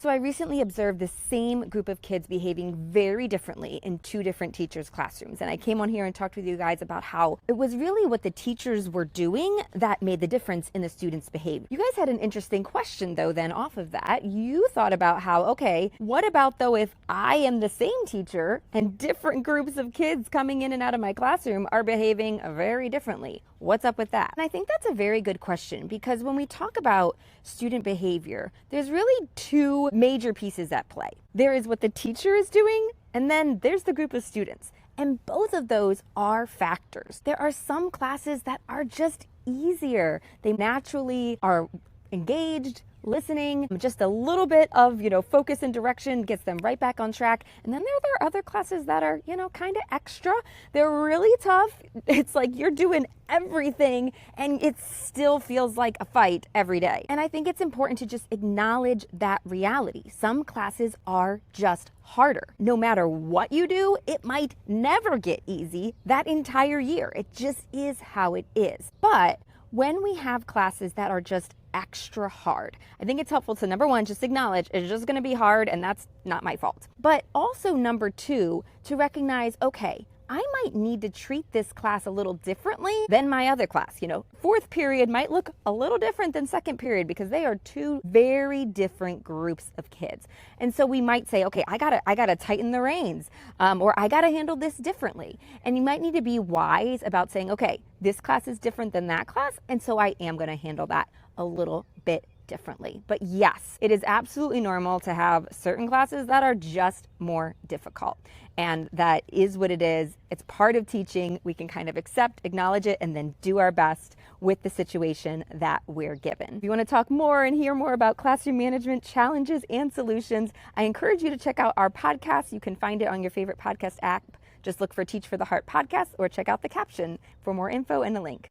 So I recently observed the same group of kids behaving very differently in two different teachers' classrooms. And I came on here and talked with you guys about how it was really what the teachers were doing that made the difference in the students' behavior. You guys had an interesting question though then off of that. You thought about how, okay, what about though if I am the same teacher and different groups of kids coming in and out of my classroom are behaving very differently? What's up with that? And I think that's a very good question because when we talk about student behavior, there's really two major pieces at play. There is what the teacher is doing, and then there's the group of students. And both of those are factors. There are some classes that are just easier. They naturally are engaged, listening, just a little bit of, focus and direction gets them right back on track. And then there are other classes that are, kind of extra. They're really tough. It's like you're doing everything and it still feels like a fight every day. And I think it's important to just acknowledge that reality. Some classes are just harder. No matter what you do, it might never get easy that entire year. It just is how it is. But when we have classes that are just extra hard, I think it's helpful to, number one, just acknowledge it's just going to be hard and that's not my fault. But also, number two, to recognize, okay, I might need to treat this class a little differently than my other class. Fourth period might look a little different than second period because they are two very different groups of kids. And so we might say, okay, I gotta tighten the reins, or I gotta handle this differently. And you might need to be wise about saying, okay, this class is different than that class, and so I am gonna handle that a little bit differently. But yes, it is absolutely normal to have certain classes that are just more difficult. And that is what it is. It's part of teaching. We can kind of accept, acknowledge it, and then do our best with the situation that we're given. If you want to talk more and hear more about classroom management challenges and solutions, I encourage you to check out our podcast. You can find it on your favorite podcast app. Just look for Teach for the Heart podcast or check out the caption for more info and a link.